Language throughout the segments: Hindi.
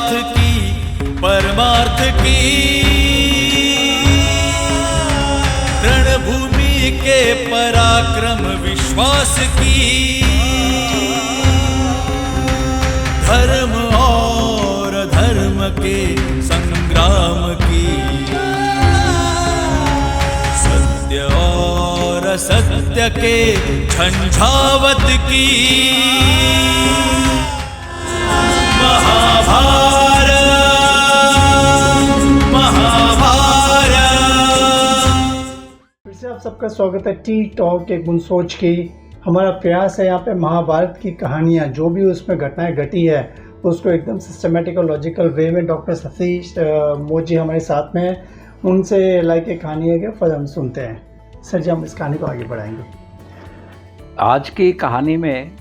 साथ की परमार्थ की, रणभूमि के पराक्रम विश्वास की, धर्म और धर्म के संग्राम की, सत्य और असत्य के झंझावत की, महाभारत महाभारत। फिर से आप सबका स्वागत है टी टॉक एक बूंद सोच की। हमारा प्रयास है यहाँ पे महाभारत की कहानियाँ जो भी उसमें घटनाएं घटी है उसको एकदम सिस्टमेटिक और लॉजिकल वे में डॉक्टर सतीश मोजी हमारे साथ में हैं, उनसे लाइक एक कहानी है फिर हम सुनते हैं। सर जी, हम इस कहानी को आगे बढ़ाएंगे। आज की कहानी में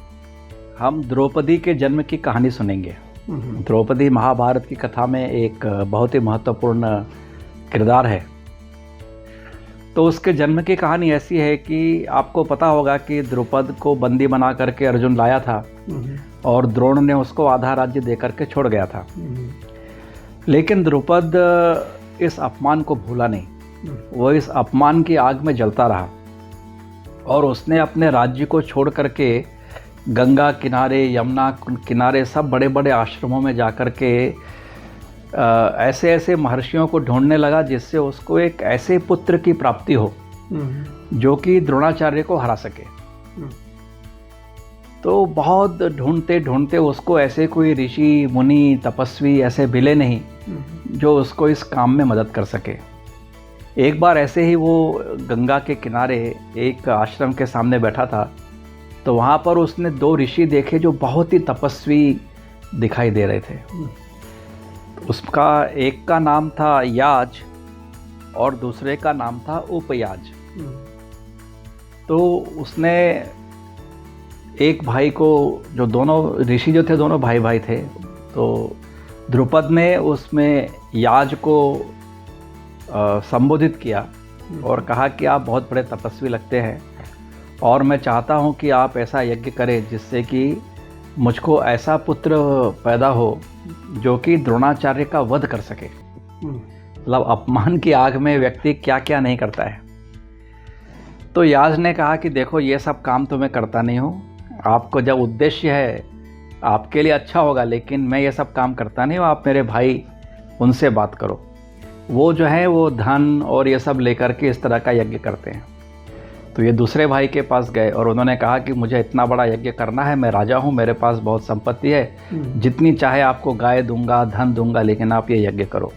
हम द्रौपदी के जन्म की कहानी सुनेंगे। द्रौपदी महाभारत की कथा में एक बहुत ही महत्वपूर्ण किरदार है। तो उसके जन्म की कहानी ऐसी है कि आपको पता होगा कि द्रुपद को बंदी बना करके अर्जुन लाया था और द्रोण ने उसको आधा राज्य दे करके छोड़ गया था। लेकिन द्रुपद इस अपमान को भूला नहीं, वो इस अपमान की आग में जलता रहा और उसने अपने राज्य को छोड़ करके गंगा किनारे, यमुना किनारे सब बड़े बड़े आश्रमों में जाकर के ऐसे ऐसे महर्षियों को ढूंढने लगा जिससे उसको एक ऐसे पुत्र की प्राप्ति हो जो कि द्रोणाचार्य को हरा सके। तो बहुत ढूंढते ढूंढते उसको ऐसे कोई ऋषि मुनि तपस्वी ऐसे मिले नहीं जो उसको इस काम में मदद कर सके। एक बार ऐसे ही वो गंगा के किनारे एक आश्रम के सामने बैठा था, तो वहाँ पर उसने दो ऋषि देखे जो बहुत ही तपस्वी दिखाई दे रहे थे। उसका एक का नाम था याज और दूसरे का नाम था उपयाज। तो उसने एक भाई को, जो दोनों ऋषि जो थे दोनों भाई भाई थे, तो द्रुपद ने उसमें याज को संबोधित किया और कहा कि आप बहुत बड़े तपस्वी लगते हैं और मैं चाहता हूं कि आप ऐसा यज्ञ करें जिससे कि मुझको ऐसा पुत्र पैदा हो जो कि द्रोणाचार्य का वध कर सके। मतलब अपमान की आग में व्यक्ति क्या क्या नहीं करता है। तो याज ने कहा कि देखो ये सब काम तो मैं करता नहीं हूँ, आपको जब उद्देश्य है आपके लिए अच्छा होगा, लेकिन मैं ये सब काम करता नहीं हूँ, आप मेरे भाई उनसे बात करो। वो जो है वो धन और ये सब लेकर के इस तरह का यज्ञ करते हैं। तो ये दूसरे भाई के पास गए और उन्होंने कहा कि मुझे इतना बड़ा यज्ञ करना है, मैं राजा हूँ, मेरे पास बहुत संपत्ति है, जितनी चाहे आपको गाय दूंगा, धन दूंगा, लेकिन आप ये यज्ञ करो।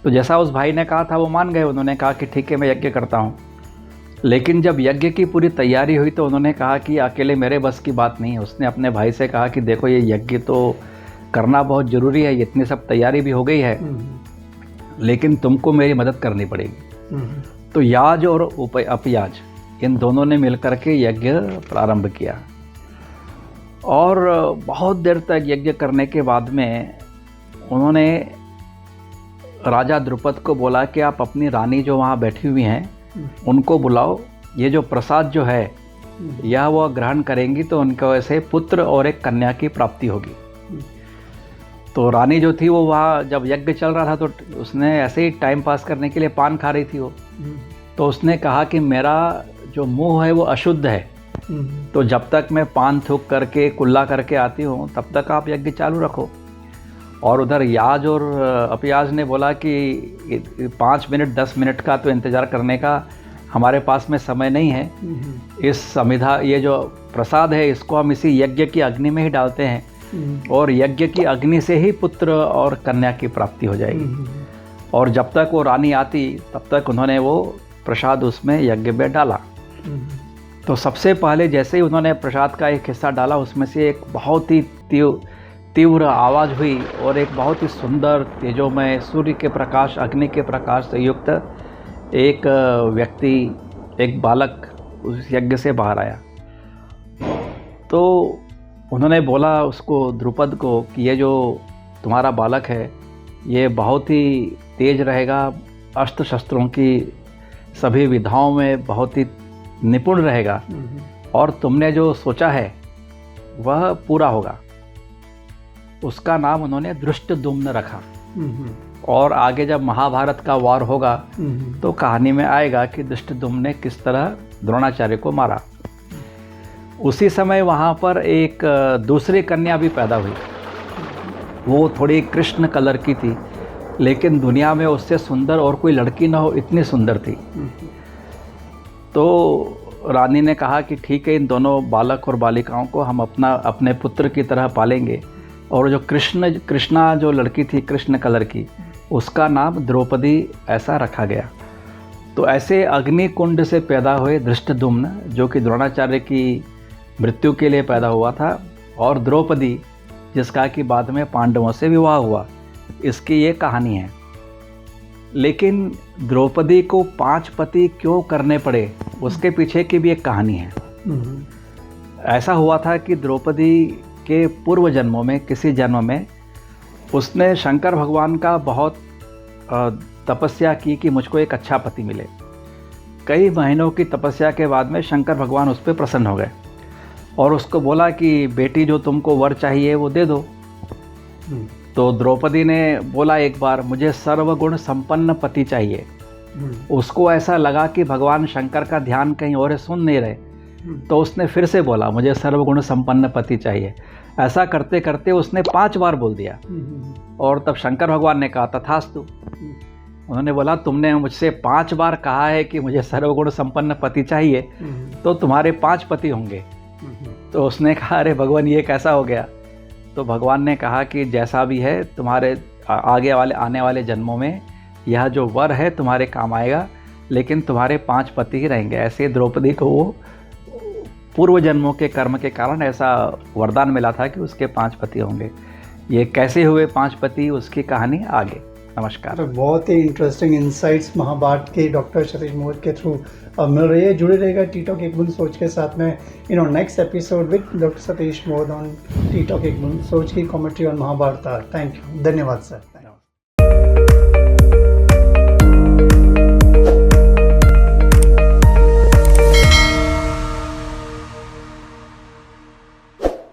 तो जैसा उस भाई ने कहा था वो मान गए। उन्होंने कहा कि ठीक है मैं यज्ञ करता हूँ। लेकिन जब यज्ञ की पूरी तैयारी हुई तो उन्होंने कहा कि अकेले मेरे बस की बात नहीं है। उसने अपने भाई से कहा कि देखो ये यज्ञ तो करना बहुत ज़रूरी है, इतनी सब तैयारी भी हो गई है, लेकिन तुमको मेरी मदद करनी पड़ेगी। तो याज और अपयाज इन दोनों ने मिलकर के यज्ञ प्रारंभ किया और बहुत देर तक यज्ञ करने के बाद में उन्होंने राजा द्रुपद को बोला कि आप अपनी रानी जो वहाँ बैठी हुई हैं उनको बुलाओ, ये जो प्रसाद जो है यह वो ग्रहण करेंगी तो उनको ऐसे पुत्र और एक कन्या की प्राप्ति होगी। तो रानी जो थी वो वहाँ जब यज्ञ चल रहा था तो उसने ऐसे ही टाइम पास करने के लिए पान खा रही थी वो। तो उसने कहा कि मेरा जो मुंह है वो अशुद्ध है, तो जब तक मैं पान थूक करके कुल्ला करके आती हूँ तब तक आप यज्ञ चालू रखो। और उधर याज और अपयाज ने बोला कि 5 मिनट 10 मिनट का तो इंतज़ार करने का हमारे पास में समय नहीं है, इस समिधा ये जो प्रसाद है इसको हम इसी यज्ञ की अग्नि में ही डालते हैं और यज्ञ की अग्नि से ही पुत्र और कन्या की प्राप्ति हो जाएगी। और जब तक वो रानी आती तब तक उन्होंने वो प्रसाद उसमें यज्ञ में डाला। तो सबसे पहले जैसे ही उन्होंने प्रसाद का एक हिस्सा डाला उसमें से एक बहुत ही तीव्र आवाज़ हुई और एक बहुत ही सुंदर तेजोमय सूर्य के प्रकाश, अग्नि के प्रकाश से युक्त एक व्यक्ति, एक बालक उस यज्ञ से बाहर आया। तो उन्होंने बोला उसको, द्रुपद को, कि ये जो तुम्हारा बालक है ये बहुत ही तेज रहेगा, अस्त्र शस्त्रों की सभी विधाओं में बहुत ही निपुण रहेगा और तुमने जो सोचा है वह पूरा होगा। उसका नाम उन्होंने धृष्टद्युम्न रखा। हम्म, और आगे जब महाभारत का वार होगा हम्म, तो कहानी में आएगा कि धृष्टद्युम्न ने किस तरह द्रोणाचार्य को मारा। उसी समय वहाँ पर एक दूसरी कन्या भी पैदा हुई। वो थोड़ी कृष्ण कलर की थी, लेकिन दुनिया में उससे सुंदर और कोई लड़की ना हो, इतनी सुंदर थी। तो रानी ने कहा कि ठीक है, इन दोनों बालक और बालिकाओं को हम अपने पुत्र की तरह पालेंगे। और जो कृष्णा जो लड़की थी कृष्ण कलर की, उसका नाम द्रौपदी ऐसा रखा गया। तो ऐसे अग्नि कुंड से पैदा हुए धृष्टद्युम्न, जो कि द्रोणाचार्य की मृत्यु के लिए पैदा हुआ था, और द्रौपदी जिसका कि बाद में पांडवों से विवाह हुआ, इसकी ये कहानी है। लेकिन द्रौपदी को 5 पति क्यों करने पड़े, उसके पीछे की भी एक कहानी है। ऐसा हुआ था कि द्रौपदी के पूर्व जन्मों में, किसी जन्म में उसने शंकर भगवान का बहुत तपस्या की कि मुझको एक अच्छा पति मिले। कई महीनों की तपस्या के बाद में शंकर भगवान उस पर प्रसन्न हो गए और उसको बोला कि बेटी जो तुमको वर चाहिए वो दे दो। तो द्रौपदी ने बोला एक बार, मुझे सर्वगुण संपन्न पति चाहिए। उसको ऐसा लगा कि भगवान शंकर का ध्यान कहीं और सुन नहीं रहे, तो उसने फिर से बोला मुझे सर्वगुण संपन्न पति चाहिए। ऐसा करते करते उसने 5 बार बोल दिया। और तब शंकर भगवान ने कहा तथास्तु। उन्होंने बोला तुमने मुझसे 5 बार कहा है कि मुझे सर्वगुण संपन्न पति चाहिए, तो तुम्हारे 5 पति होंगे। तो उसने कहा अरे भगवान ये कैसा हो गया। तो भगवान ने कहा कि जैसा भी है, तुम्हारे आने वाले जन्मों में यह जो वर है तुम्हारे काम आएगा, लेकिन तुम्हारे 5 पति ही रहेंगे। ऐसे द्रौपदी को वो पूर्व जन्मों के कर्म के कारण ऐसा वरदान मिला था कि उसके 5 पति होंगे। ये कैसे हुए 5 पति, उसकी कहानी आगे। नमस्कार। बहुत ही इंटरेस्टिंग इंसाइट्स महाभारत के डॉक्टर सतीश मोहित के थ्रू मिल रही है। जुड़े रहेगा टी टॉक एक बूंद सोच के साथ में next episode with doctor Satish Mohit on T talk एक बूंद सोच की commentary on Mahabharat. Thank you, धन्यवाद सर।